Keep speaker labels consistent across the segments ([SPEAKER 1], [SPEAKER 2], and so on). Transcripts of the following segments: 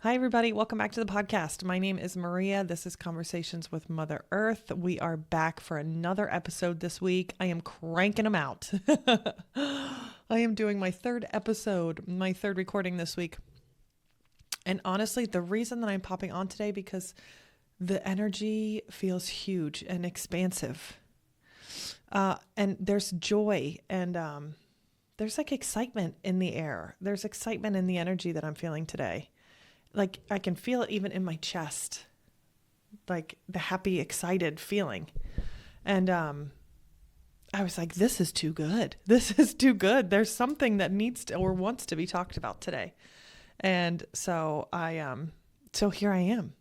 [SPEAKER 1] Hi, everybody. Welcome back to the podcast. My name is Maria. This is Conversations with Mother Earth. We are back for another episode this week. I am cranking them out. I am doing my third episode, my third recording this week. And honestly, the reason that I'm popping on today because the energy feels huge and expansive. And there's joy and there's like excitement in the air. There's excitement in the energy that I'm feeling today. Like I can feel it even in my chest, like the happy, excited feeling. And I was like, this is too good. This is too good. There's something that needs to or wants to be talked about today. And so so here I am.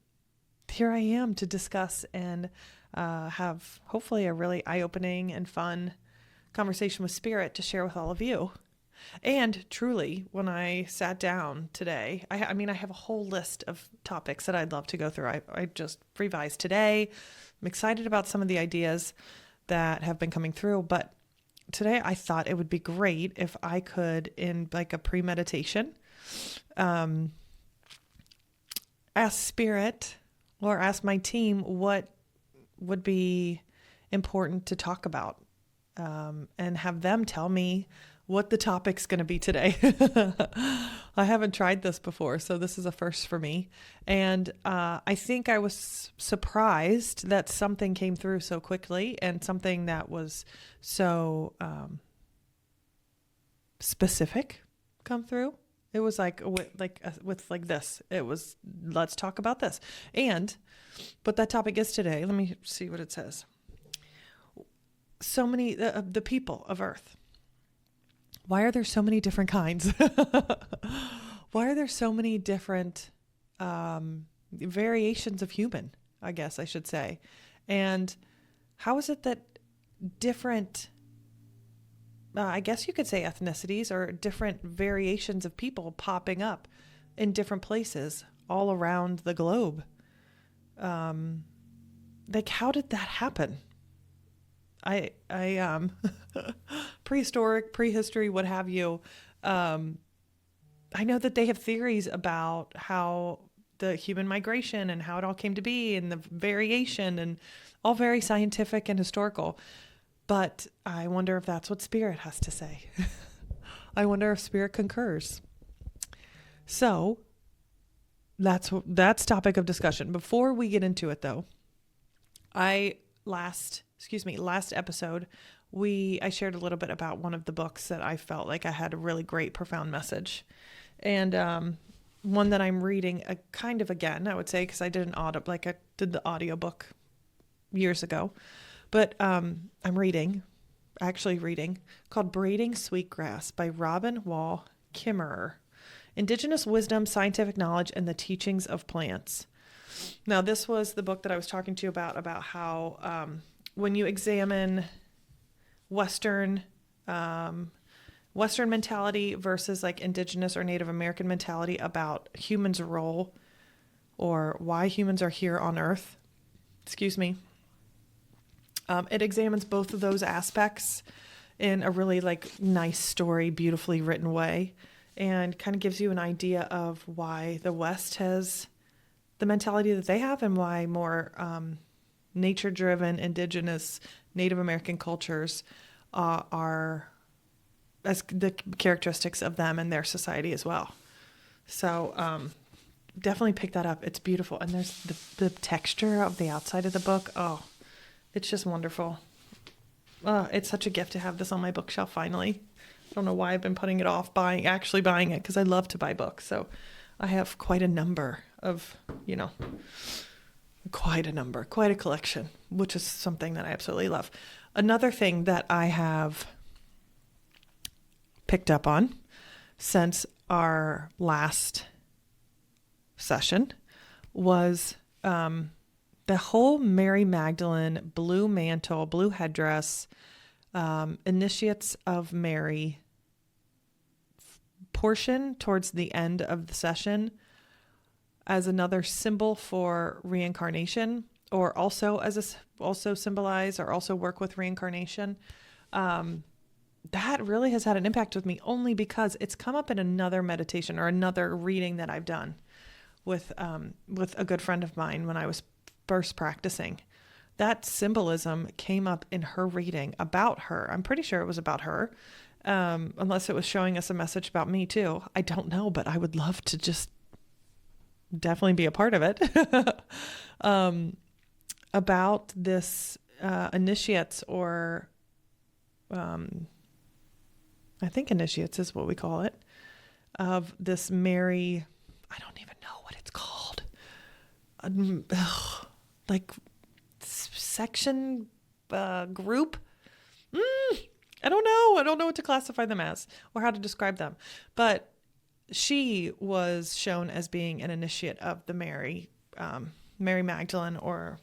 [SPEAKER 1] Here I am to discuss and have hopefully a really eye-opening and fun conversation with Spirit to share with all of you. And truly, when I sat down today, I have a whole list of topics that I'd love to go through. I just revised today. I'm excited about some of the ideas that have been coming through, but today I thought it would be great if I could, in like a premeditation, ask Spirit or ask my team what would be important to talk about, and have them tell me what the topic's going to be today. I haven't tried this before, so this is a first for me. And I think I was surprised that something came through so quickly and something that was so specific come through. It was like with this. It was, let's talk about this. And what that topic is today, let me see what it says. So many, the people of Earth. Why are there so many different kinds? Why are there so many different variations of human, I guess I should say? And how is it that different, I guess you could say ethnicities or different variations of people popping up in different places all around the globe? Like, how did that happen? I prehistory, what have you. I know that they have theories about how the human migration and how it all came to be and the variation and all very scientific and historical. But I wonder if that's what Spirit has to say. I wonder if Spirit concurs. So that's topic of discussion. Before we get into it though, last episode, I shared a little bit about one of the books that I felt like I had a really great, profound message. And one that I'm reading kind of again, I would say, because I did I did the audiobook years ago. But I'm actually reading, called Braiding Sweetgrass by Robin Wall Kimmerer. Indigenous Wisdom, Scientific Knowledge, and the Teachings of Plants. Now, this was the book that I was talking to you about how when you examine Western mentality versus like Indigenous or Native American mentality about humans' role or why humans are here on Earth, it examines both of those aspects in a really like nice story, beautifully written way, and kind of gives you an idea of why the West has the mentality that they have and why more nature-driven, Indigenous, Native American cultures are as the characteristics of them and their society as well. So definitely pick that up. It's beautiful. And there's the texture of the outside of the book. Oh, it's just wonderful. It's such a gift to have this on my bookshelf finally. I don't know why I've been putting it off actually buying it, because I love to buy books. So I have quite a number of, quite a collection, which is something that I absolutely love. Another thing that I have picked up on since our last session was the whole Mary Magdalene blue mantle, blue headdress, Initiates of Mary portion towards the end of the session as another symbol for reincarnation, or also also symbolize or also work with reincarnation. That really has had an impact with me only because it's come up in another meditation or another reading that I've done with a good friend of mine when I was first practicing. That symbolism came up in her reading about her. I'm pretty sure it was about her, unless it was showing us a message about me too. I don't know, but I would love to just definitely be a part of it. About this initiates, or I think initiates is what we call it, of this Mary, I don't even know what it's called. Like section, group. I don't know. I don't know what to classify them as or how to describe them. But she was shown as being an initiate of the Mary Magdalene, or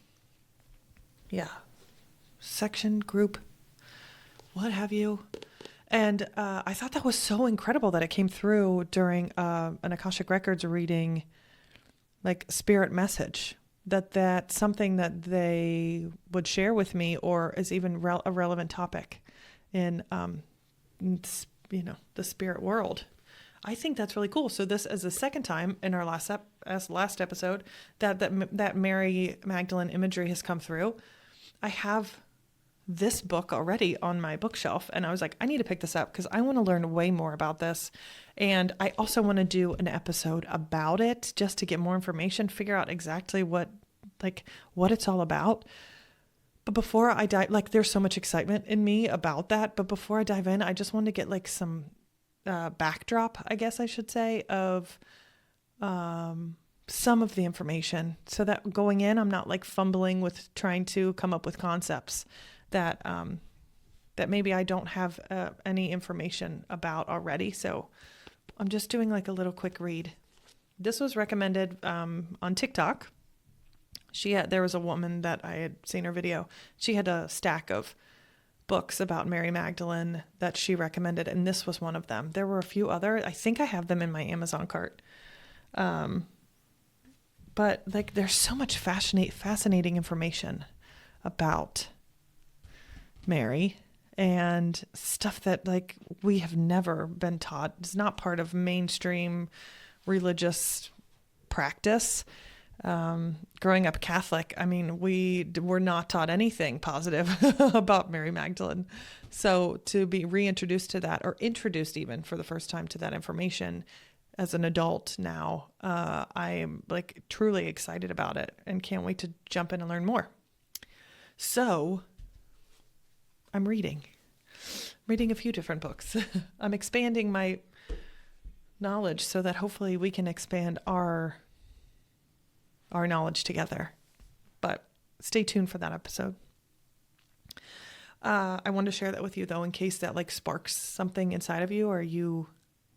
[SPEAKER 1] section, group, what have you. And I thought that was so incredible that it came through during an Akashic Records reading, like spirit message, that's something that they would share with me, or is even a relevant topic in, the spirit world. I think that's really cool. So this is the second time in our last episode that Mary Magdalene imagery has come through. I have this book already on my bookshelf, and I was like, I need to pick this up because I want to learn way more about this. And I also want to do an episode about it just to get more information, figure out exactly what it's all about. But before I dive, there's so much excitement in me about that. But before I dive in, I just want to get some backdrop, I guess I should say, of some of the information, so that going in, I'm not fumbling with trying to come up with concepts that maybe I don't have any information about already. So I'm just doing a little quick read. This was recommended on TikTok. There was a woman that I had seen her video. She had a stack of books about Mary Magdalene that she recommended, and this was one of them. There were a few other. I think I have them in my Amazon cart. But there's so much fascinating information about Mary, and stuff that we have never been taught. It's not part of mainstream religious practice. Growing up Catholic, we were not taught anything positive about Mary Magdalene. So to be reintroduced to that, or introduced even for the first time to that information as an adult now, I am truly excited about it and can't wait to jump in and learn more. So I'm reading a few different books. I'm expanding my knowledge so that hopefully we can expand our knowledge together. But stay tuned for that episode. I wanted to share that with you though, in case that sparks something inside of you, or you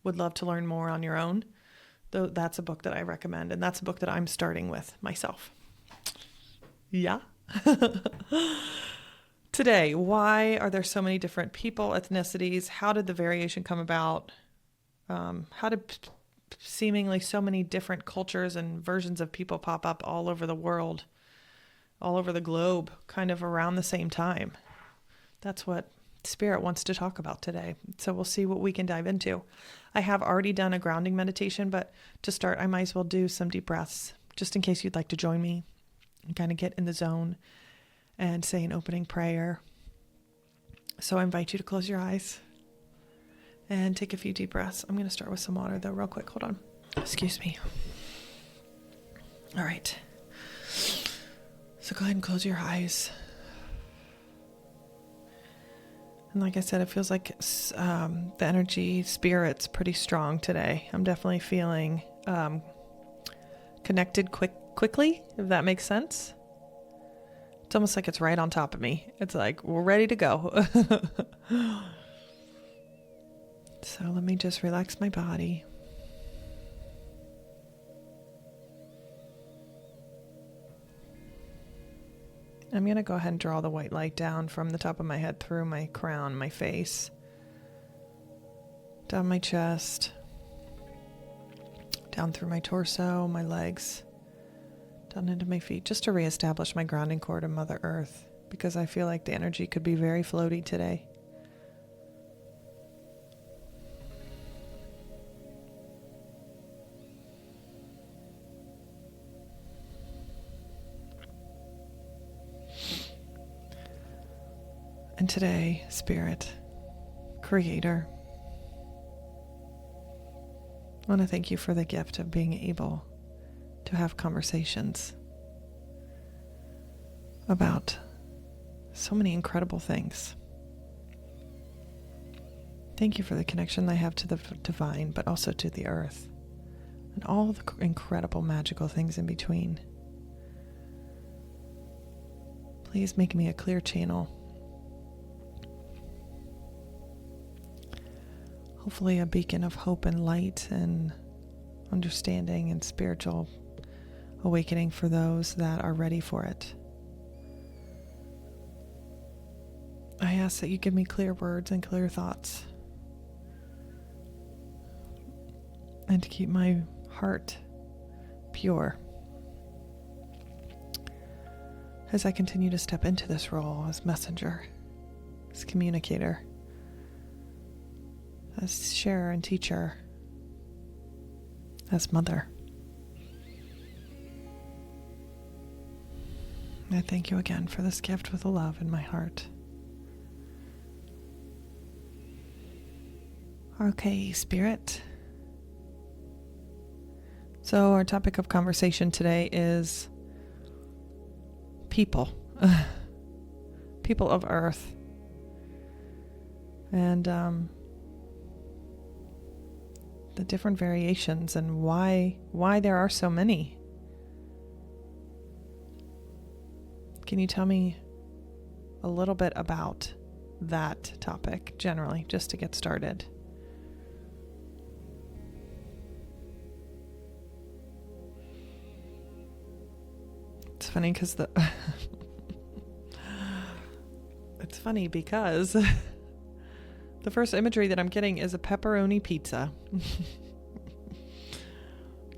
[SPEAKER 1] would love to learn more on your own. Though that's a book that I recommend, and that's a book that I'm starting with myself. Yeah. Today, why are there so many different people, ethnicities? How did the variation come about? How did seemingly so many different cultures and versions of people pop up all over the world, all over the globe, kind of around the same time? That's what Spirit wants to talk about today. So we'll see what we can dive into. I have already done a grounding meditation, but to start, I might as well do some deep breaths, just in case you'd like to join me and kind of get in the zone and say an opening prayer. So I invite you to close your eyes and take a few deep breaths. I'm going to start with some water though, real quick. Hold on. Excuse me. All right. So go ahead and close your eyes. And like I said, it feels like the energy, spirit's pretty strong today. I'm definitely feeling connected quickly, if that makes sense. It's almost like it's right on top of me. It's like, we're ready to go. So let me just relax my body. I'm going to go ahead and draw the white light down from the top of my head through my crown, my face, down my chest, down through my torso, my legs, down into my feet, just to reestablish my grounding core to Mother Earth, because I feel like the energy could be very floaty today. And today, Spirit, Creator, I want to thank you for the gift of being able to have conversations about so many incredible things. Thank you for the connection I have to the divine, but also to the earth and all the incredible magical things in between. Please make me a clear channel. Hopefully a beacon of hope and light and understanding and spiritual awakening for those that are ready for it. I ask that you give me clear words and clear thoughts, and to keep my heart pure as I continue to step into this role as messenger, as communicator, as sharer and teacher, as mother. I thank you again for this gift with a love in my heart. Okay, Spirit. So our topic of conversation today is people. People of Earth. And the different variations and why there are so many. Can you tell me a little bit about that topic generally, just to get started? It's funny because it's funny because the first imagery that I'm getting is a pepperoni pizza.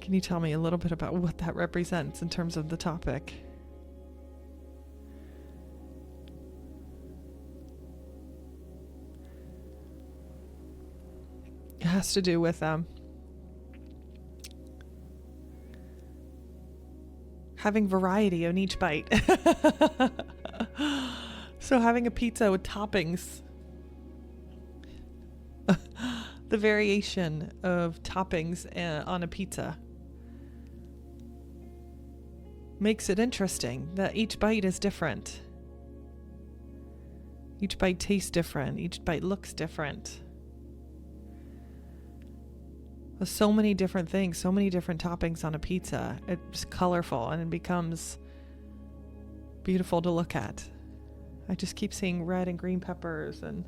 [SPEAKER 1] Can you tell me a little bit about what that represents in terms of the topic? It has to do with having variety on each bite. So having a pizza with toppings, the variation of toppings on a pizza makes it interesting that each bite is different. Each bite tastes different. Each bite looks different. With so many different things, so many different toppings on a pizza. It's colorful and it becomes beautiful to look at. I just keep seeing red and green peppers and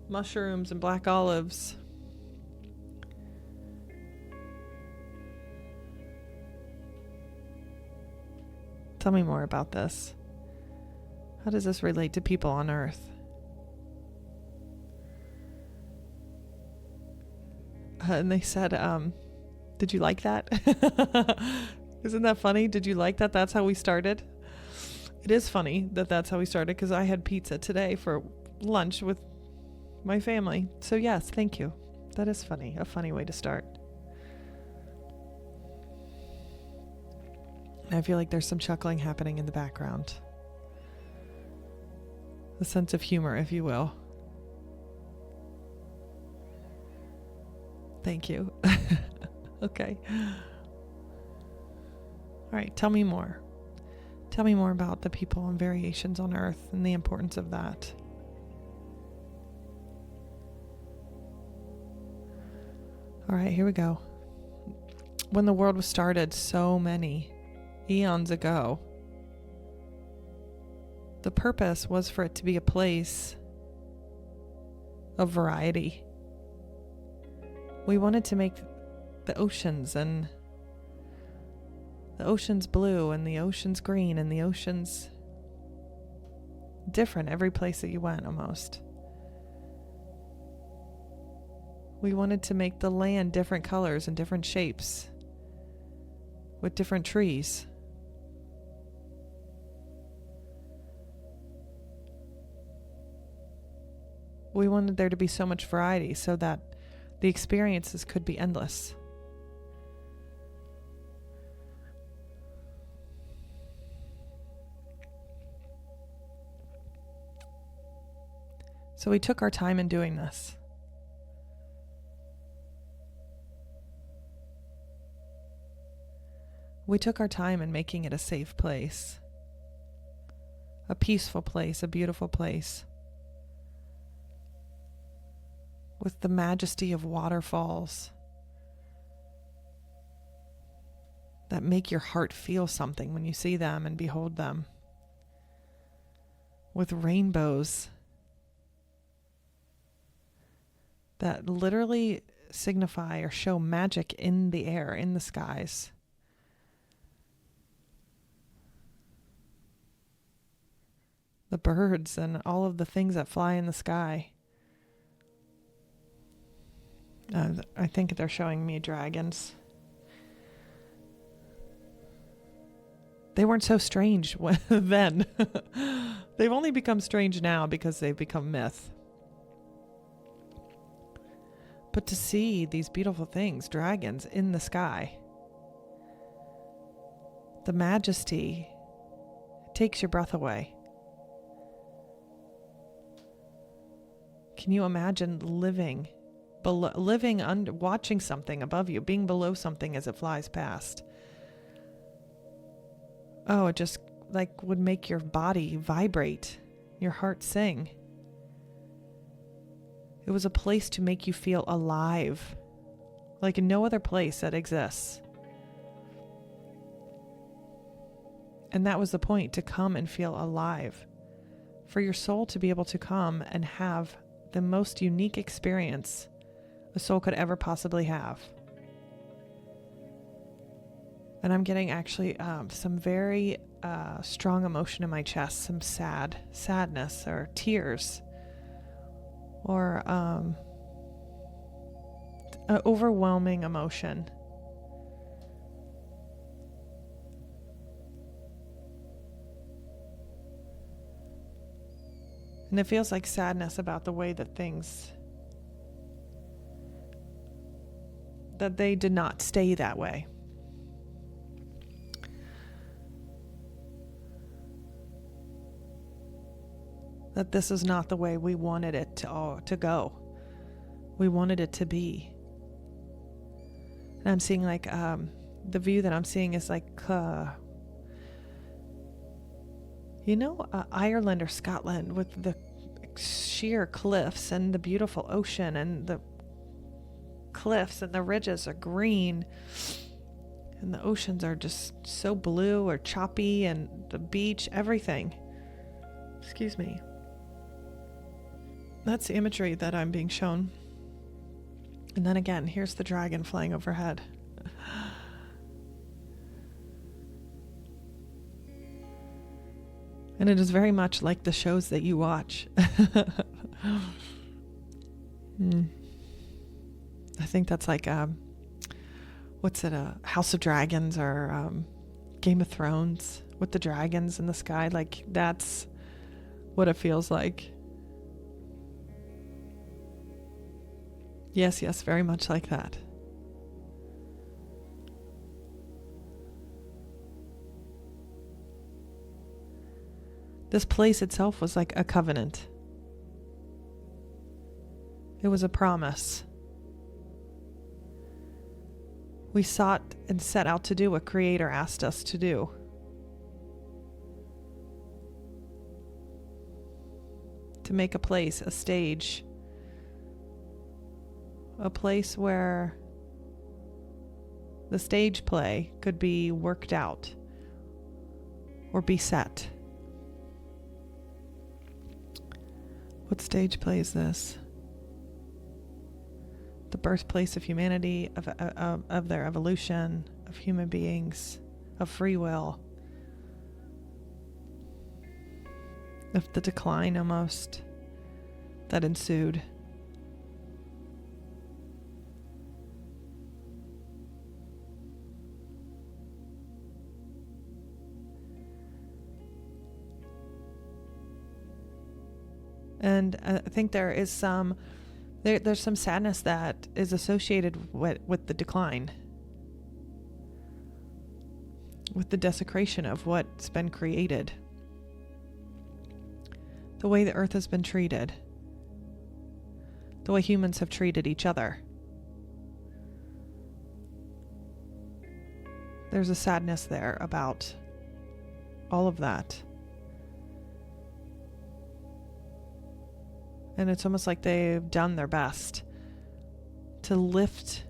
[SPEAKER 1] mushrooms and black olives. Tell me more about this. How does this relate to people on Earth? And they said, did you like that? Isn't that funny? Did you like that? That's how we started. It is funny that that's how we started because I had pizza today for lunch with my family. So yes, thank you. That is funny. A funny way to start. I feel like there's some chuckling happening in the background. A sense of humor, if you will. Thank you. Okay. All right, tell me more. Tell me more about the people and variations on Earth and the importance of that. All right, here we go. When the world was started so many eons ago, the purpose was for it to be a place of variety. We wanted to make the oceans and the ocean's blue and the ocean's green and the ocean's different every place that you went almost. We wanted to make the land different colors and different shapes with different trees. We wanted there to be so much variety so that the experiences could be endless. So we took our time in doing this. We took our time in making it a safe place, a peaceful place, a beautiful place, with the majesty of waterfalls that make your heart feel something when you see them and behold them, with rainbows that literally signify or show magic in the air, in the skies. The birds and all of the things that fly in the sky. I think they're showing me dragons. They weren't so strange then. They've only become strange now because they've become myth. But to see these beautiful things, dragons in the sky, the majesty takes your breath away. Can you imagine watching something above you, being below something as it flies past? Oh, it just would make your body vibrate, your heart sing. It was a place to make you feel alive, like no other place that exists. And that was the point, to come and feel alive, for your soul to be able to come and have the most unique experience a soul could ever possibly have. And I'm getting actually some very strong emotion in my chest, some sadness or tears, or an overwhelming emotion. And it feels like sadness about the way that that they did not stay that way. That this is not the way we wanted it to go. We wanted it to be. And I'm seeing the view that I'm seeing is Ireland or Scotland, with the sheer cliffs and the beautiful ocean, and the cliffs and the ridges are green, and the oceans are just so blue or choppy, and the beach, everything. Excuse me. That's the imagery that I'm being shown. And then again, here's the dragon flying overhead. And it is very much like the shows that you watch. I think that's like, House of Dragons or Game of Thrones with the dragons in the sky. Like, that's what it feels like. Yes, very much like that. This place itself was like a covenant. It was a promise. We sought and set out to do what Creator asked us to do. To make a place, a stage, a place where the stage play could be worked out or be set. What stage play is this? The birthplace of humanity, of their evolution, of human beings, of free will, of the decline almost that ensued. And I think there is there's some sadness that is associated with the decline, with the desecration of what's been created, the way the earth has been treated, the way humans have treated each other. There's a sadness there about all of that. And it's almost like they've done their best to lift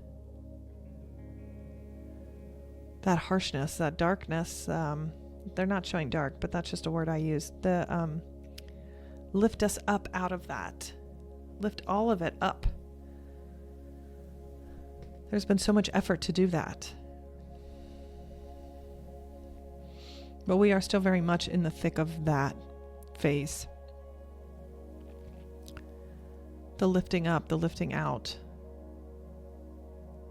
[SPEAKER 1] that harshness, that darkness. They're not showing dark, but that's just a word I use. Lift us up out of that. Lift all of it up. There's been so much effort to do that. But we are still very much in the thick of that phase. The lifting up, the lifting out,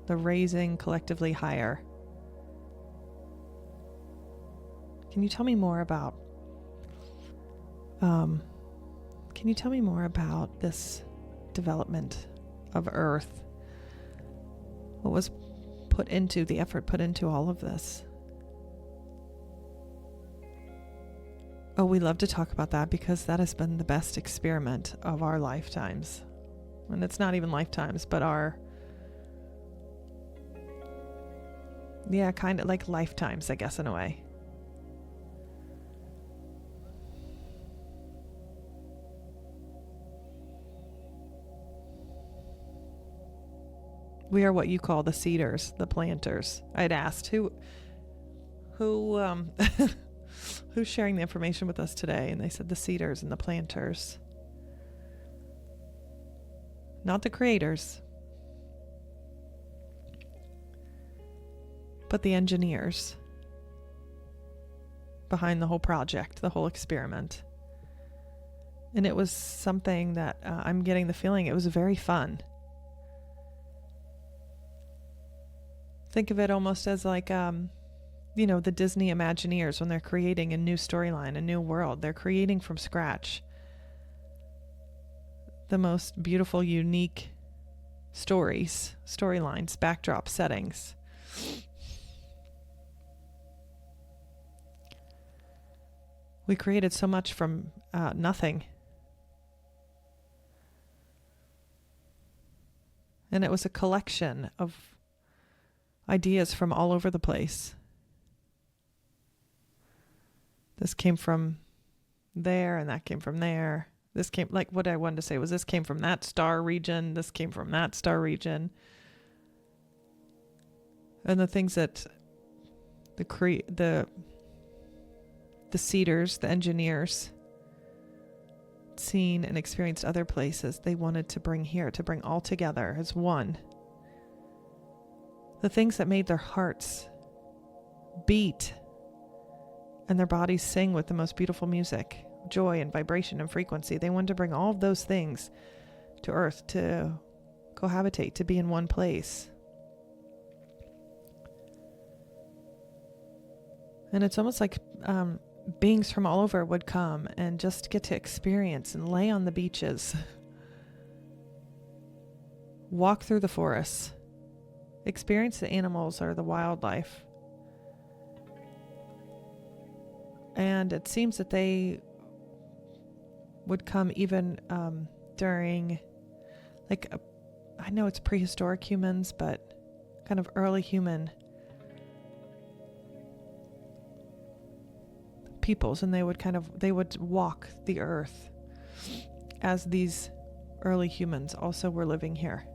[SPEAKER 1] the raising collectively higher. Can you tell me more about this development of Earth? What was the effort put into all of this? Oh, we love to talk about that because that has been the best experiment of our lifetimes. And it's not even lifetimes, but kind of like lifetimes, I guess, in a way. We are what you call the seeders, the planters. I'd asked who's sharing the information with us today, and they said the seeders and the planters. Not the creators, but the engineers behind the whole project, the whole experiment. And it was something that I'm getting the feeling it was very fun. Think of it almost as like, the Disney Imagineers when they're creating a new storyline, a new world. They're creating from scratch the most beautiful, unique storylines, backdrop settings. We created so much from nothing. And it was a collection of ideas from all over the place. This came from there, and that came from there. This came, like what I wanted to say was this came from that star region. This came from that star region. And the things that the seeders, the engineers, seen and experienced other places, they wanted to bring here, to bring all together as one. The things that made their hearts beat and their bodies sing with the most beautiful music, joy and vibration and frequency. They wanted to bring all of those things to Earth to cohabitate, to be in one place. And it's almost like beings from all over would come and just get to experience and lay on the beaches, walk through the forests, experience the animals or the wildlife. And it seems that they would come even during, I know it's prehistoric humans, but kind of early human peoples, and they would walk the earth as these early humans also were living here.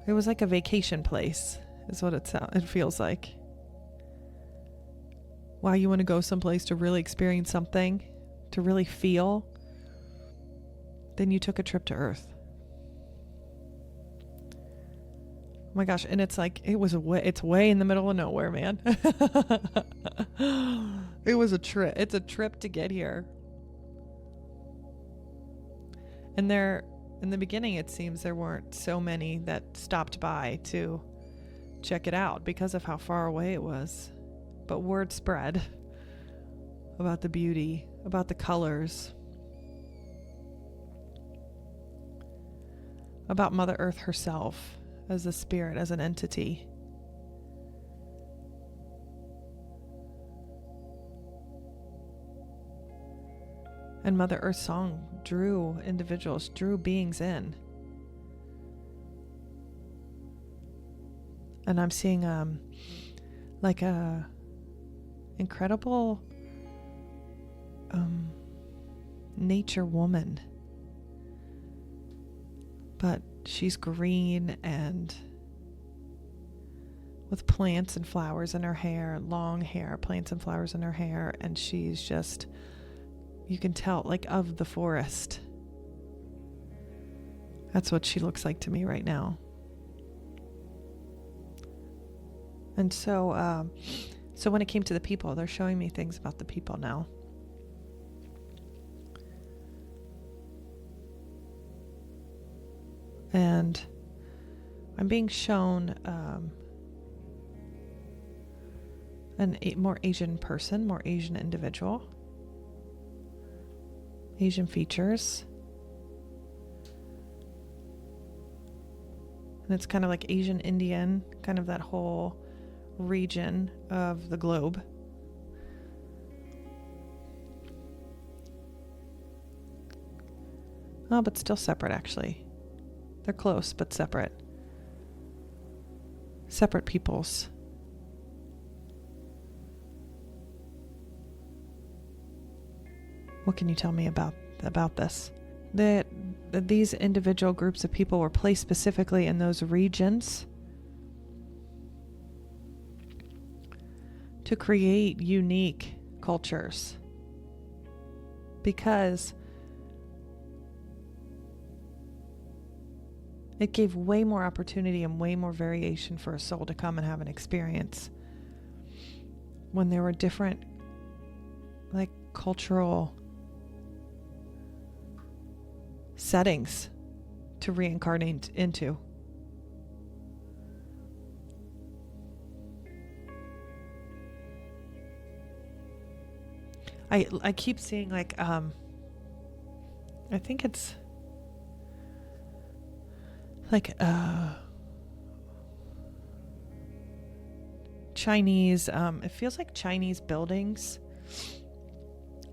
[SPEAKER 1] It was like a vacation place, is what it feels like. Wow, you want to go someplace to really experience something, to really feel? Then you took a trip to Earth. Oh my gosh, and it's like, it's way in the middle of nowhere, man. It was a trip. It's a trip to get here. And in the beginning, it seems there weren't so many that stopped by to check it out because of how far away it was. But word spread about the beauty, about the colors, about Mother Earth herself as a spirit, as an entity. And Mother Earth's song drew individuals, drew beings in. And I'm seeing like a incredible nature woman. But she's green and with plants and flowers in her hair, long hair, plants and flowers in her hair, and she's just, you can tell, like of the forest. That's what she looks like to me right now. And so when it came to the people, they're showing me things about the people now. And I'm being shown a more Asian person, more Asian individual, Asian features. And it's kind of like Asian Indian, kind of that whole region of the globe. Oh, but still separate, actually. They're close, but separate. Separate peoples. What can you tell me about this? That these individual groups of people were placed specifically in those regions to create unique cultures, because it gave way more opportunity and way more variation for a soul to come and have an experience when there were different, like, cultural settings to reincarnate into. I keep seeing, like, I think it's like Chinese, it feels like Chinese buildings,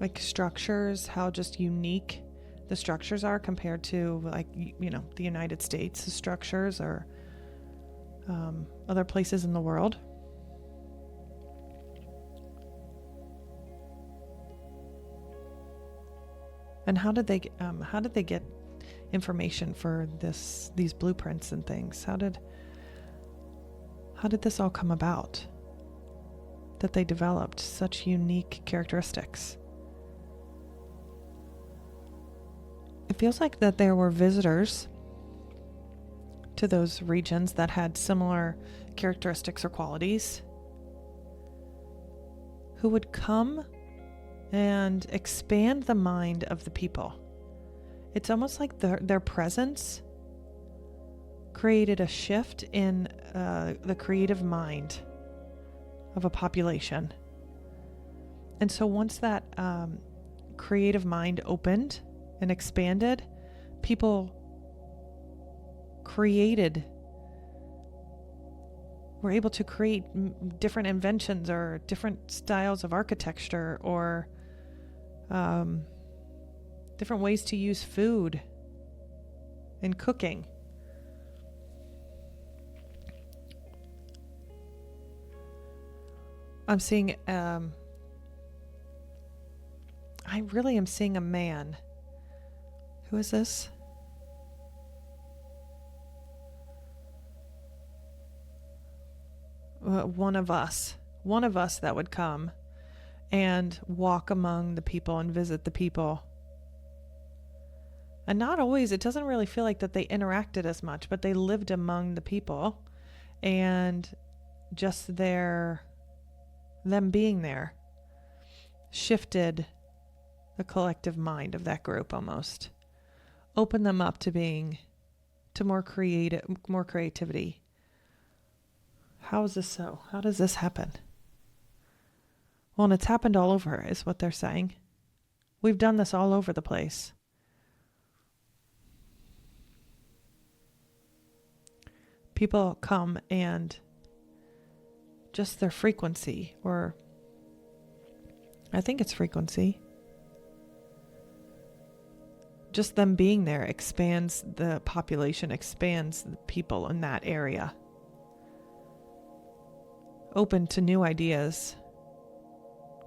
[SPEAKER 1] like structures, how just unique the structures are compared to, like, the United States structures or other places in the world. And how did they get information for these blueprints and things? How did this all come about, that they developed such unique characteristics? It feels like that there were visitors to those regions that had similar characteristics or qualities who would come and expand the mind of the people. It's almost like their presence created a shift in the creative mind of a population. And so once that creative mind opened and expanded, people were able to create different inventions or different styles of architecture or different ways to use food and cooking. I'm seeing, I really am seeing a man. Who is this? One of us that would come and walk among the people and visit the people. And not always, it doesn't really feel like that they interacted as much, but they lived among the people, and just them being there shifted the collective mind of that group almost. Opened them up to more creativity. How is this so? How does this happen? Well, and it's happened all over, is what they're saying. We've done this all over the place. People come and just their frequency, or I think it's frequency, just them being there expands the population, expands the people in that area. Open to new ideas,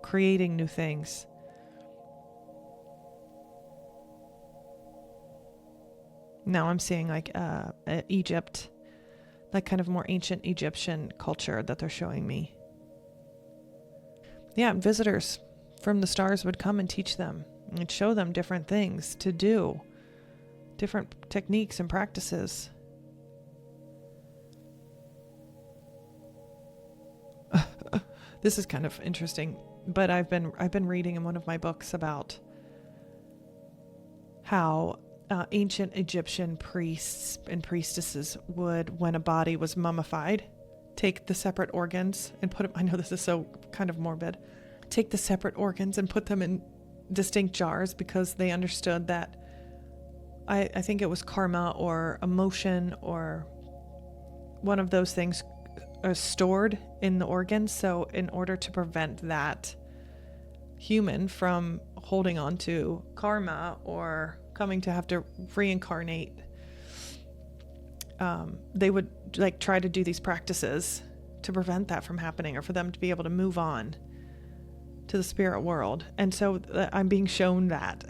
[SPEAKER 1] creating new things. Now I'm seeing like Egypt, that kind of more ancient Egyptian culture that they're showing me. Yeah, visitors from the stars would come and teach them and show them different things to do, different techniques and practices. This is kind of interesting, but I've been reading in one of my books about how ancient Egyptian priests and priestesses would, when a body was mummified, take the separate organs and put them, I know this is so kind of morbid, take the separate organs and put them in distinct jars because they understood that, I think it was karma or emotion or one of those things are stored in the organs. So in order to prevent that human from holding on to karma or coming to have to reincarnate, they would like try to do these practices to prevent that from happening or for them to be able to move on to the spirit world. And so I'm being shown that.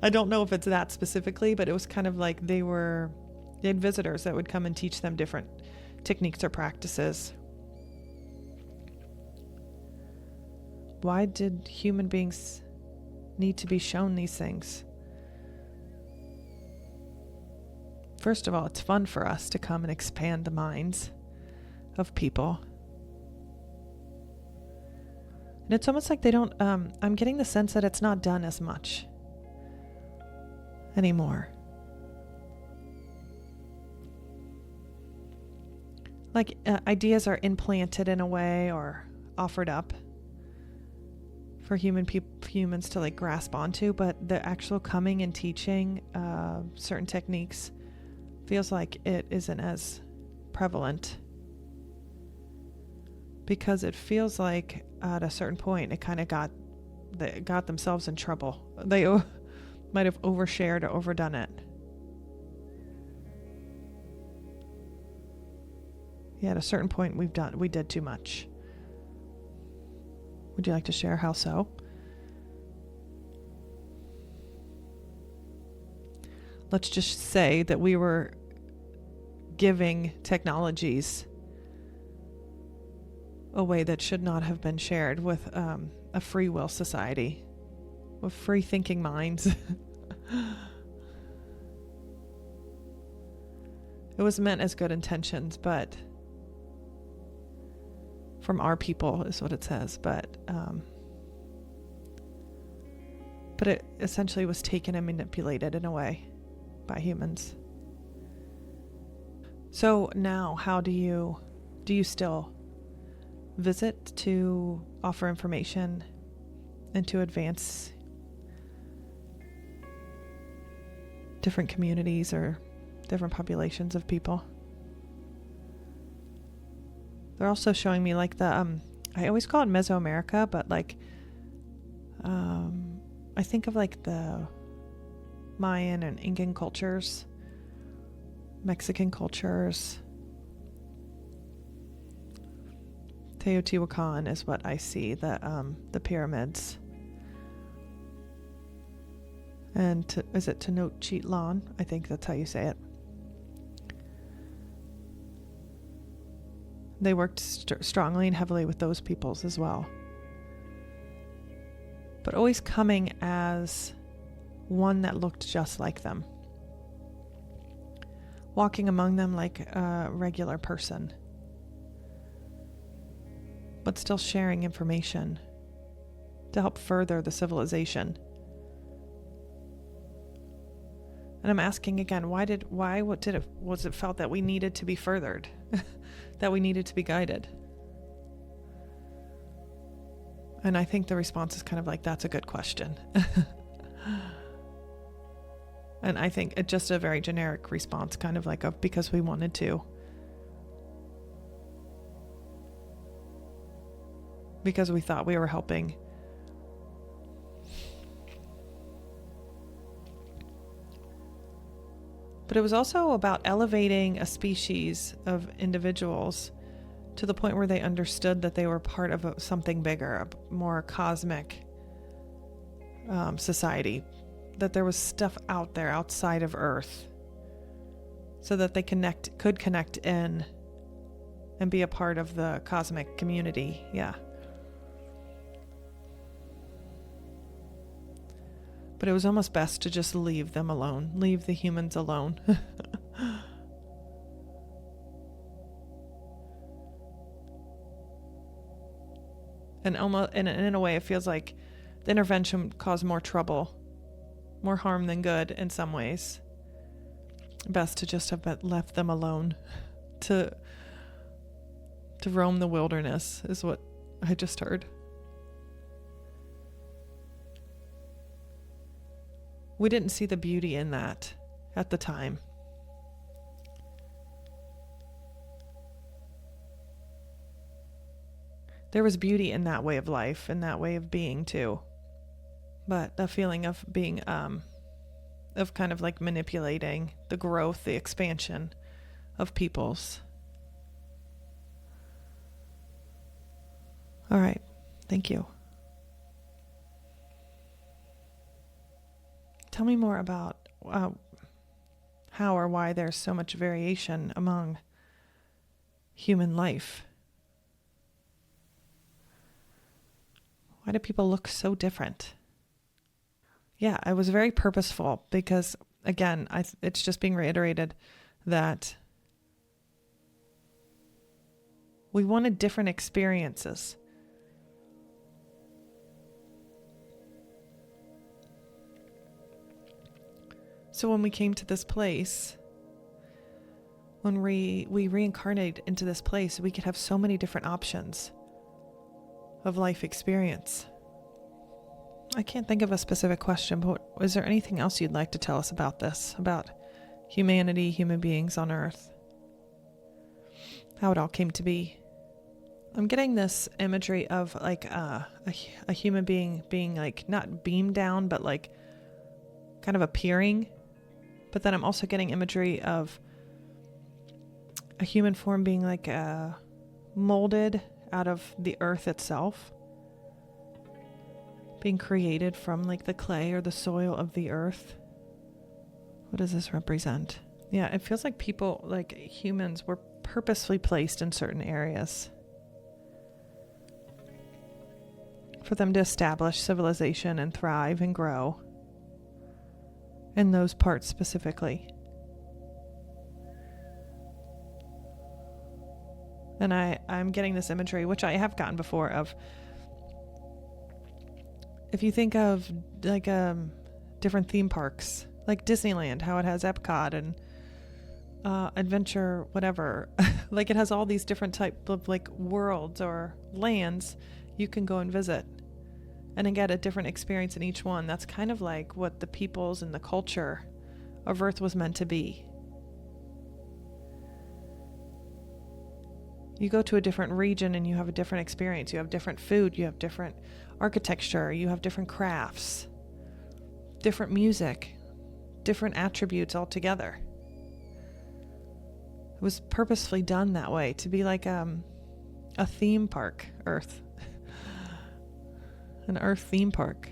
[SPEAKER 1] I don't know if it's that specifically, but it was kind of like they had visitors that would come and teach them different techniques or practices. Why did human beings need to be shown these things? First of all, it's fun for us to come and expand the minds of people. And it's almost like they don't, I'm getting the sense that it's not done as much anymore. Like ideas are implanted in a way or offered up for humans to like grasp onto, but the actual coming and teaching certain techniques feels like it isn't as prevalent, because it feels like at a certain point it kind of got themselves in trouble. They might have overshared or overdone it. Yeah, at a certain point we did too much. Would you like to share how so? Let's just say that we were giving technologies a way that should not have been shared with a free will society, with free thinking minds. It was meant as good intentions, but from our people is what it says, but it essentially was taken and manipulated in a way by humans. So now, how do you still visit to offer information and to advance different communities or different populations of people? They're also showing me like the I always call it Mesoamerica, but like I think of like the Mayan and Incan cultures, Mexican cultures. Teotihuacan is what I see, the pyramids. And is it Tenochtitlan? I think that's how you say it. They worked strongly and heavily with those peoples as well. But always coming as one that looked just like them. Walking among them like a regular person. But still sharing information to help further the civilization. And I'm asking again, was it felt that we needed to be furthered? That we needed to be guided? And I think the response is kind of like, that's a good question. And I think it's just a very generic response, kind of like because we wanted to. Because we thought we were helping But it was also about elevating a species of individuals to the point where they understood that they were part of something bigger, a more cosmic society, that there was stuff out there outside of Earth, so that they could connect in and be a part of the cosmic community. Yeah. But it was almost best to just leave them alone, leave the humans alone. And almost, in a way, it feels like the intervention caused more trouble, more harm than good in some ways. Best to just have left them alone to roam the wilderness, is what I just heard. We didn't see the beauty in that at the time. There was beauty in that way of life and that way of being too. But the feeling of being, of kind of like manipulating the growth, the expansion of peoples. All right. Thank you. Tell me more about how or why there's so much variation among human life. Why do people look so different? Yeah, I was very purposeful because, again, it's just being reiterated that we wanted different experiences. So when we came to this place, when we reincarnated into this place, we could have so many different options of life experience. I can't think of a specific question, but is there anything else you'd like to tell us about this, about humanity, human beings on Earth, how it all came to be? I'm getting this imagery of like a human being like not beamed down, but like kind of appearing. But then I'm also getting imagery of a human form being like molded out of the earth itself, being created from like the clay or the soil of the earth. What does this represent? Yeah, it feels like people, like humans, were purposefully placed in certain areas for them to establish civilization and thrive and grow in those parts specifically. And I'm getting this imagery, which I have gotten before, of if you think of like different theme parks, like Disneyland, how it has Epcot and adventure, whatever. Like it has all these different type of like worlds or lands you can go and visit and then get a different experience in each one. That's kind of like what the peoples and the culture of Earth was meant to be. You go to a different region and you have a different experience. You have different food, you have different architecture, you have different crafts, different music, different attributes altogether. It was purposefully done that way to be like a theme park, Earth. An Earth theme park.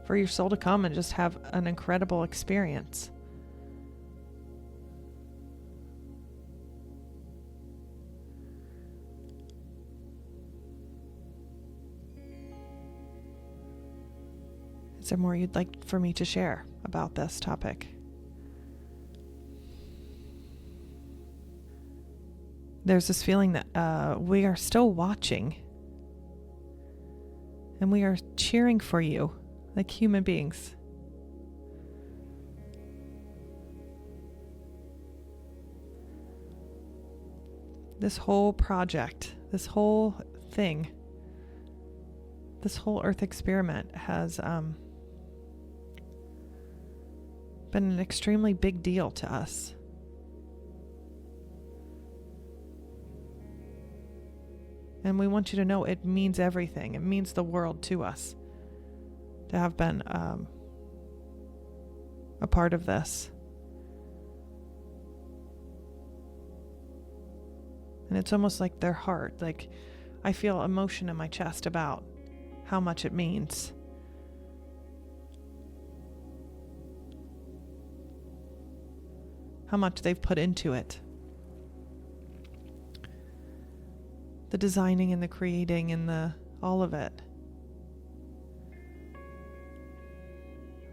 [SPEAKER 1] For your soul to come and just have an incredible experience. Is there more you'd like for me to share about this topic? There's this feeling that we are still watching and we are cheering for you like human beings. This whole project, this whole thing, this whole Earth experiment has been an extremely big deal to us. And we want you to know it means everything. It means the world to us. to have been a part of this. And it's almost like their heart, like I feel emotion in my chest about how much it means. How much they've put into it. The designing and the creating and the all of it.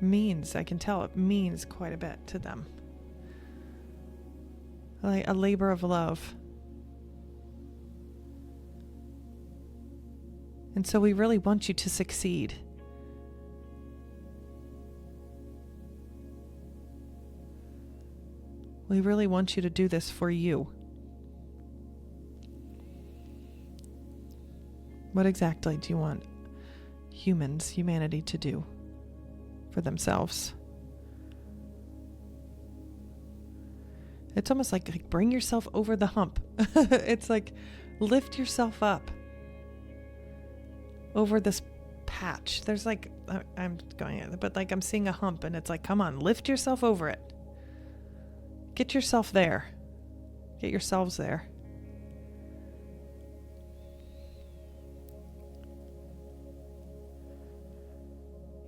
[SPEAKER 1] Means, I can tell it means quite a bit to them. Like a labor of love. And so we really want you to succeed. We really want you to do this for you. What exactly do you want humanity to do for themselves? It's almost like bring yourself over the hump. It's like lift yourself up over this patch. There's like, I'm going, but like I'm seeing a hump and it's like, come on, lift yourself over it. Get yourself there. Get yourselves there.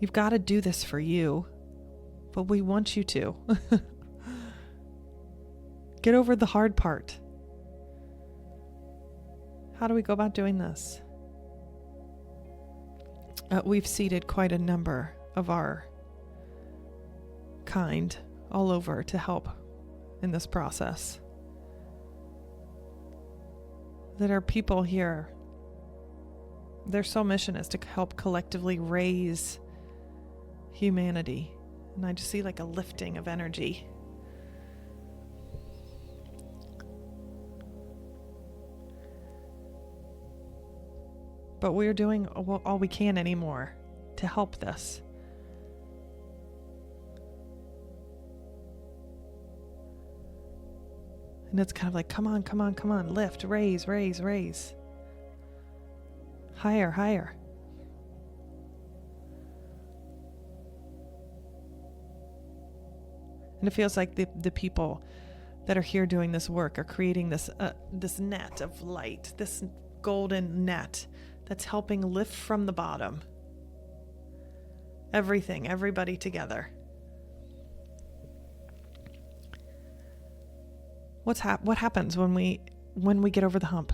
[SPEAKER 1] You've got to do this for you, but we want you to. Get over the hard part. How do we go about doing this? We've seated quite a number of our kind all over to help in this process. That are people here, their sole mission is to help collectively raise humanity. And I just see like a lifting of energy. But we're doing all we can anymore to help this. And it's kind of like, come on, lift, raise. Higher. And it feels like the people that are here doing this work are creating this net of light, this golden net that's helping lift from the bottom. Everybody together. What happens when we get over the hump?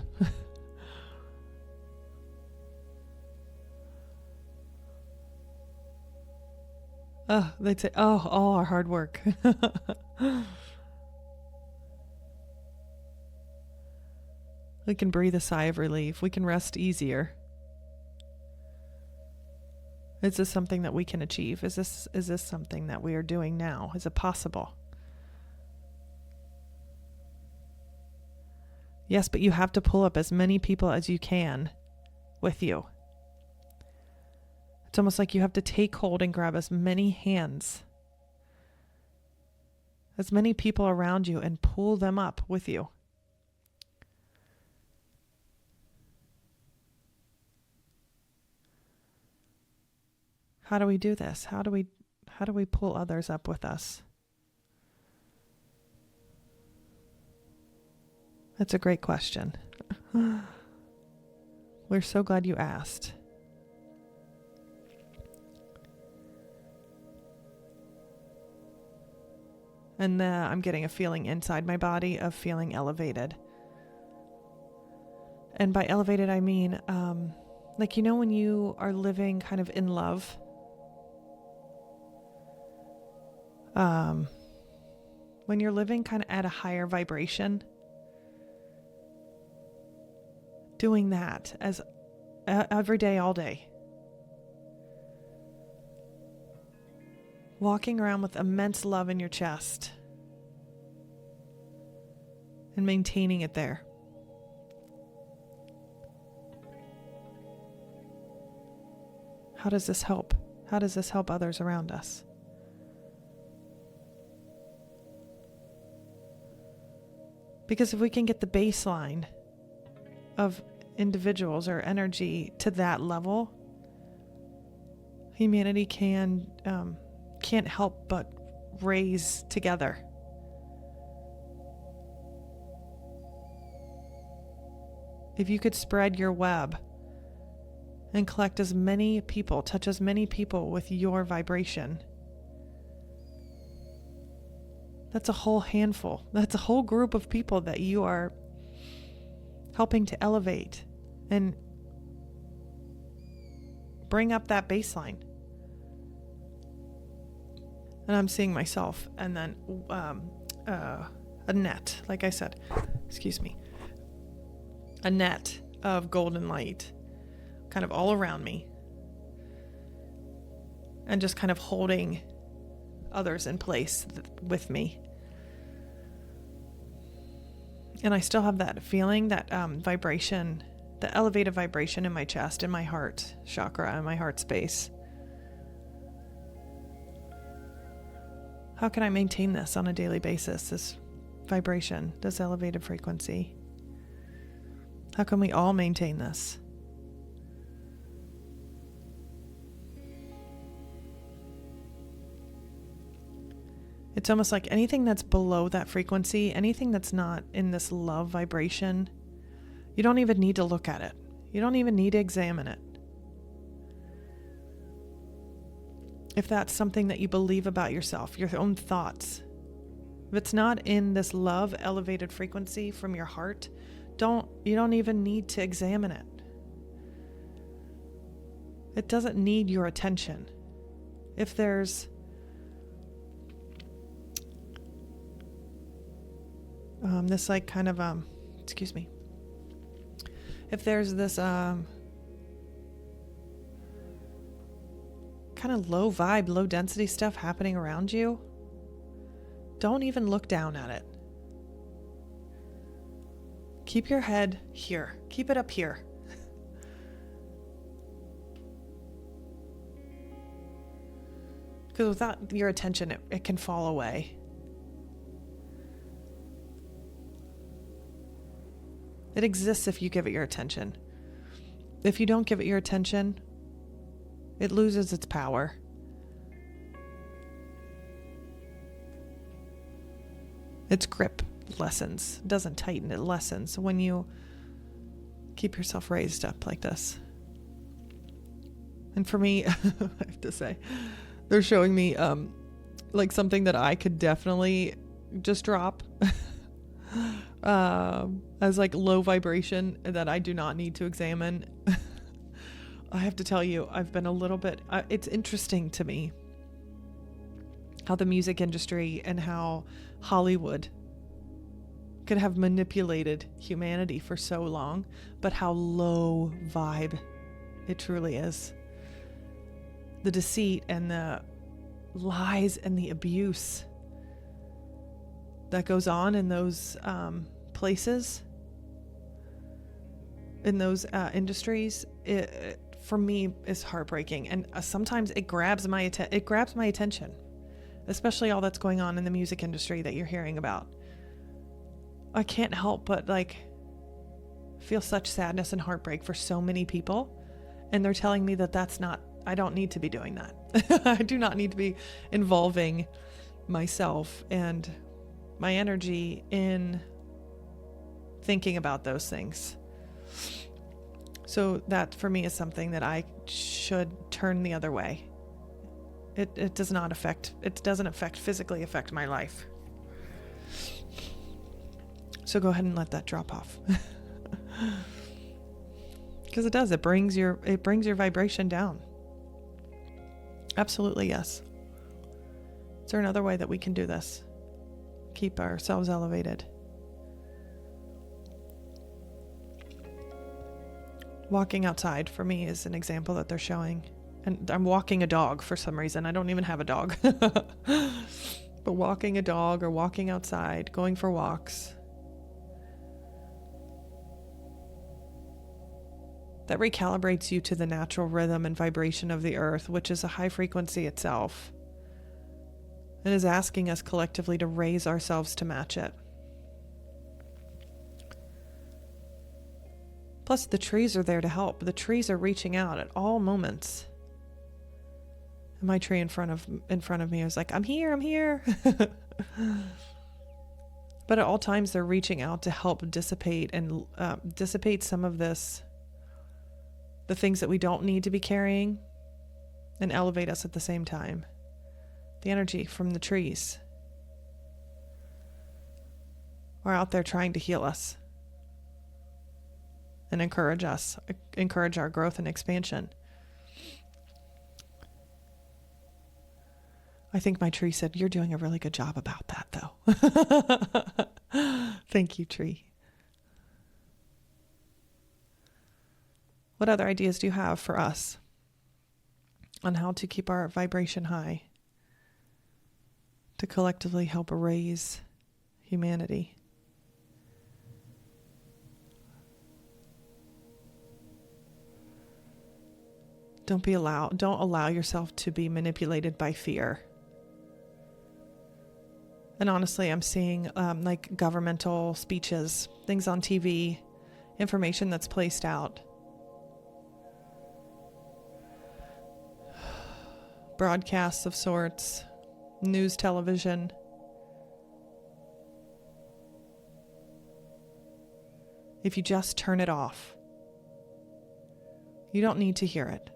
[SPEAKER 1] They'd say, all our hard work. We can breathe a sigh of relief. We can rest easier. Is this something that we can achieve? Is this something that we are doing now? Is it possible? Yes, but you have to pull up as many people as you can with you. It's almost like you have to take hold and grab as many hands, as many people around you, and pull them up with you. How do we do this? How do we pull others up with us? That's a great question. We're so glad you asked. And I'm getting a feeling inside my body of feeling elevated. And by elevated, I mean, like, when you are living kind of in love, when you're living kind of at a higher vibration, doing that as every day, all day. Walking around with immense love in your chest and maintaining it there. How does this help? How does this help others around us? Because if we can get the baseline of individuals or energy to that level, humanity can't help but raise together. If you could spread your web and collect as many people, touch as many people with your vibration, that's a whole handful. That's a whole group of people that you are helping to elevate and bring up that baseline. And I'm seeing myself, and then a net, like I said, a net of golden light kind of all around me, and just kind of holding others in place with me. And I still have that feeling, that vibration, the elevated vibration in my chest, in my heart chakra, in my heart space. How can I maintain this on a daily basis, this vibration, this elevated frequency? How can we all maintain this? It's almost like anything that's below that frequency, anything that's not in this love vibration, you don't even need to look at it. You don't even need to examine it. If that's something that you believe about yourself, your own thoughts, if it's not in this love elevated frequency from your heart, you don't even need to examine it. It doesn't need your attention. If there's this like kind of if there's this kind of low vibe, low density stuff happening around you, don't even look down at it. Keep your head here. Keep it up here. Because without your attention, it can fall away. It exists if you give it your attention. If you don't give it your attention, it loses its power. Its grip lessens, doesn't tighten, it lessens when you keep yourself raised up like this. And for me, I have to say, they're showing me like something that I could definitely just drop as like low vibration that I do not need to examine. I have to tell you, I've been a little bit, it's interesting to me how the music industry and how Hollywood could have manipulated humanity for so long, but how low vibe it truly is. The deceit and the lies and the abuse that goes on in those places, in those industries, it for me is heartbreaking. And sometimes it grabs my attention, especially all that's going on in the music industry that you're hearing about. I can't help but feel such sadness and heartbreak for so many people. And they're telling me that I don't need to be doing that. I do not need to be involving myself and my energy in thinking about those things. So that for me is something that I should turn the other way. It doesn't physically affect my life. So go ahead and let that drop off. Because it does. It brings your vibration down. Absolutely, yes. Is there another way that we can do this? Keep ourselves elevated. Walking outside for me is an example that they're showing. And I'm walking a dog for some reason. I don't even have a dog. But walking a dog or walking outside, going for walks, that recalibrates you to the natural rhythm and vibration of the earth, which is a high frequency itself, and is asking us collectively to raise ourselves to match it. Plus, the trees are there to help. The trees are reaching out at all moments. And my tree in front of me was like, I'm here. But at all times they're reaching out to help dissipate some of this, the things that we don't need to be carrying, and elevate us at the same time. The energy from the trees are out there trying to heal us and encourage our growth and expansion. I think my tree said, "You're doing a really good job about that, though." Thank you, tree. What other ideas do you have for us on how to keep our vibration high, to collectively help raise humanity? Don't allow yourself to be manipulated by fear. And honestly, I'm seeing like governmental speeches, things on TV, information that's placed out, broadcasts of sorts, news, television. If you just turn it off, you don't need to hear it.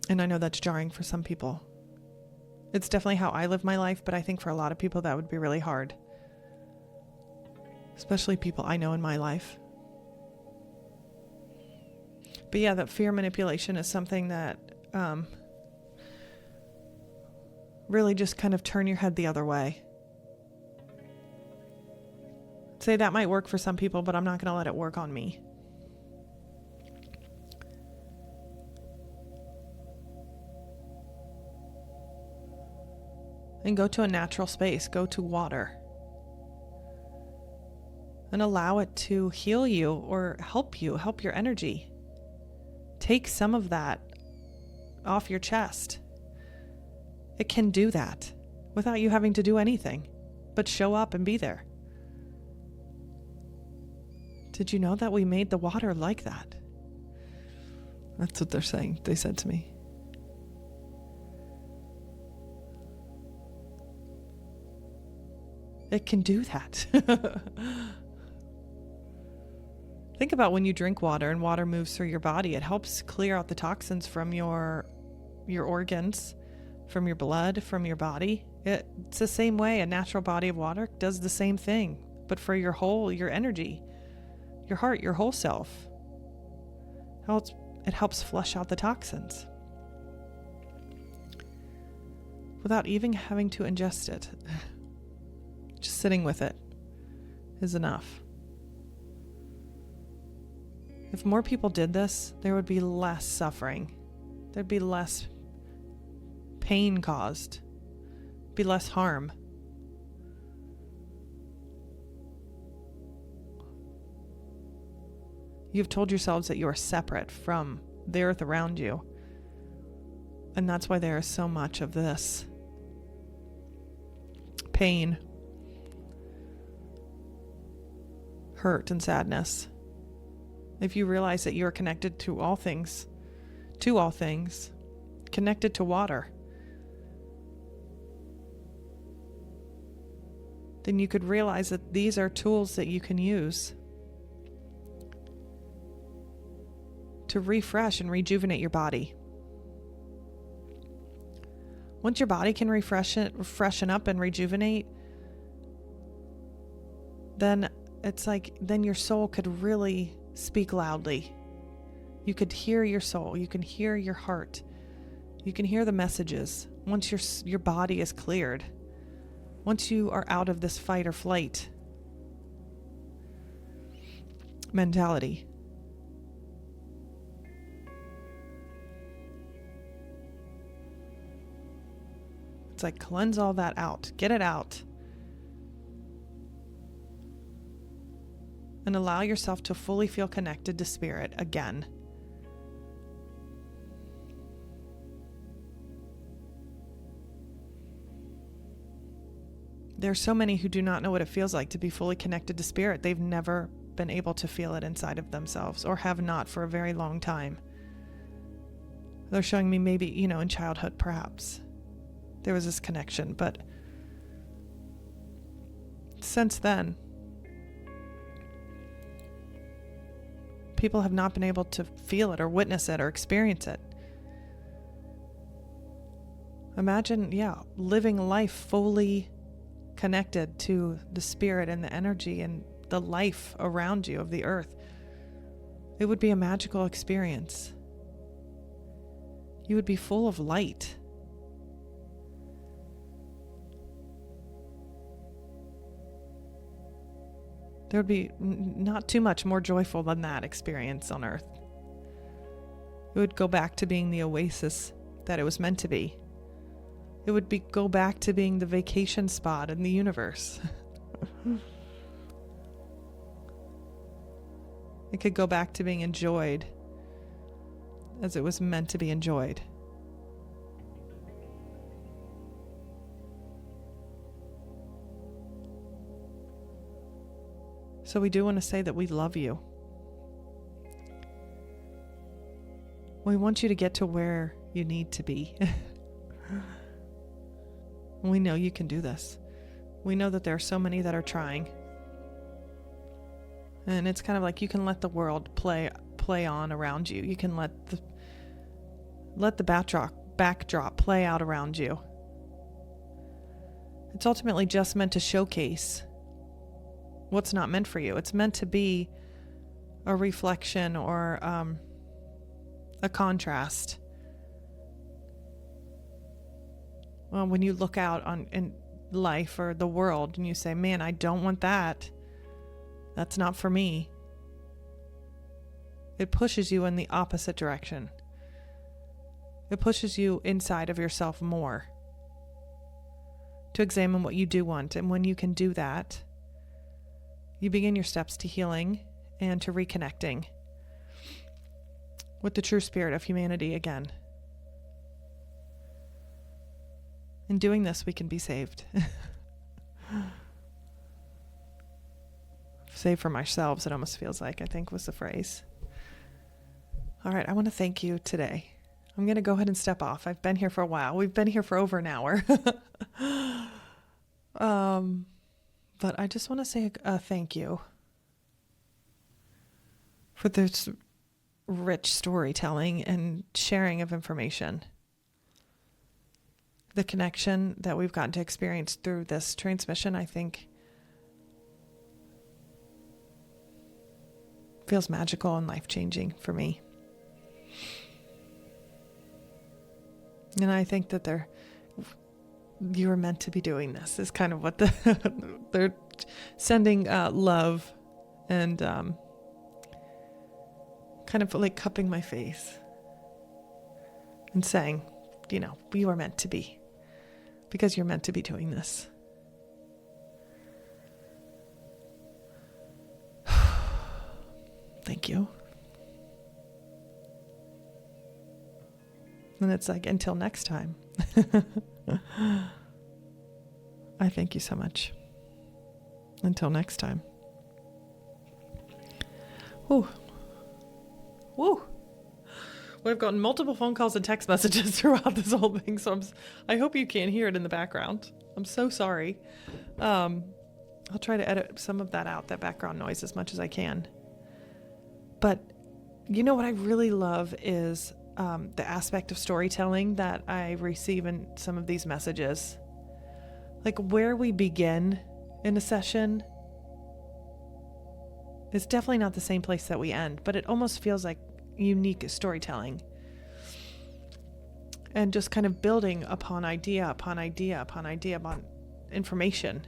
[SPEAKER 1] And I know that's jarring for some people. It's definitely how I live my life, but I think for a lot of people that would be really hard. Especially people I know in my life. But yeah, that fear manipulation is something that really just kind of turn your head the other way. Say that might work for some people, but I'm not going to let it work on me. And go to a natural space, go to water. And allow it to heal you or help your energy. Take some of that off your chest. It can do that without you having to do anything, but show up and be there. Did you know that we made the water like that? That's what they're saying. They said to me. It can do that. Think about when you drink water and water moves through your body. It helps clear out the toxins from your organs, from your blood, from your body. It's the same way a natural body of water does the same thing, but for your energy, your heart, your whole self. It helps flush out the toxins without even having to ingest it. Just sitting with it is enough. If more people did this, there would be less suffering. There'd be less pain caused. Be less harm. You've told yourselves that you are separate from the earth around you. And that's why there is so much of this pain, hurt, and sadness. If you realize that you are connected to all things, connected to water, then you could realize that these are tools that you can use to refresh and rejuvenate your body. Once your body can freshen up and rejuvenate, then it's like, then your soul could really speak loudly. You could hear your soul. You can hear your heart. You can hear the messages once your body is cleared. Once you are out of this fight or flight mentality. It's like cleanse all that out. Get it out. And allow yourself to fully feel connected to spirit again. There are so many who do not know what it feels like to be fully connected to spirit. They've never been able to feel it inside of themselves, or have not for a very long time. They're showing me maybe, in childhood perhaps there was this connection, but since then, people have not been able to feel it or witness it or experience it. Imagine, living life fully connected to the spirit and the energy and the life around you of the earth. It would be a magical experience. You would be full of light. There would be not too much more joyful than that experience on earth. It would go back to being the oasis that it was meant to be. It would go back to being the vacation spot in the universe. It could go back to being enjoyed as it was meant to be enjoyed. So we do want to say that we love you. We want you to get to where you need to be. We know you can do this. We know that there are so many that are trying. And it's kind of like you can let the world play on around you. You can let the backdrop play out around you. It's ultimately just meant to showcase what's not meant for you. It's meant to be a reflection or a contrast. Well, when you look out in life or the world and you say, man, I don't want that. That's not for me. It pushes you in the opposite direction. It pushes you inside of yourself more to examine what you do want. And when you can do that, you begin your steps to healing and to reconnecting with the true spirit of humanity again. In doing this, we can be saved. Saved from ourselves, it almost feels like, I think was the phrase. All right, I want to thank you today. I'm going to go ahead and step off. I've been here for a while. We've been here for over an hour. But I just want to say a thank you for this rich storytelling and sharing of information. The connection that we've gotten to experience through this transmission, I think, feels magical and life-changing for me. And I think that you were meant to be doing this, is kind of what they're sending love and kind of like cupping my face and saying, you are meant to be, because you're meant to be doing this. Thank you. And it's like, until next time. I thank you so much. Until next time. Whew. Woo. We've gotten multiple phone calls and text messages throughout this whole thing, so I hope you can't hear it in the background. I'm so sorry. I'll try to edit some of that out, that background noise, as much as I can. But what I really love is the aspect of storytelling that I receive in some of these messages. Like where we begin in a session is definitely not the same place that we end, but it almost feels like unique storytelling. And just kind of building upon idea, upon idea, upon idea, upon information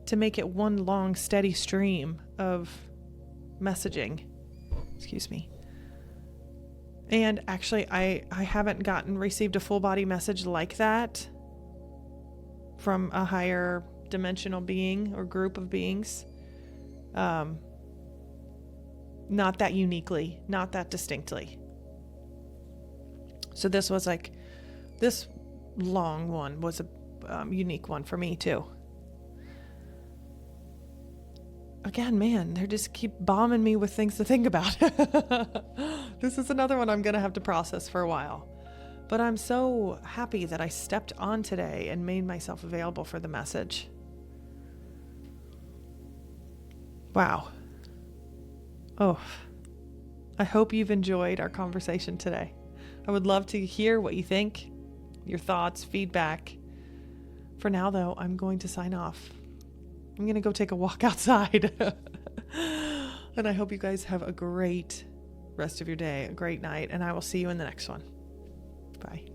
[SPEAKER 1] to make it one long, steady stream of messaging. Excuse me. And actually, I haven't received a full body message like that from a higher dimensional being or group of beings. Not that uniquely, not that distinctly. So this long one was a unique one for me too. again, man, they just keep bombing me with things to think about. This is another one I'm going to have to process for a while. But I'm so happy that I stepped on today and made myself available for the message. Wow. Oh, I hope you've enjoyed our conversation today. I would love to hear what you think, your thoughts, feedback. For now, though, I'm going to sign off. I'm going to go take a walk outside. And I hope you guys have a great rest of your day, a great night, and I will see you in the next one. Bye.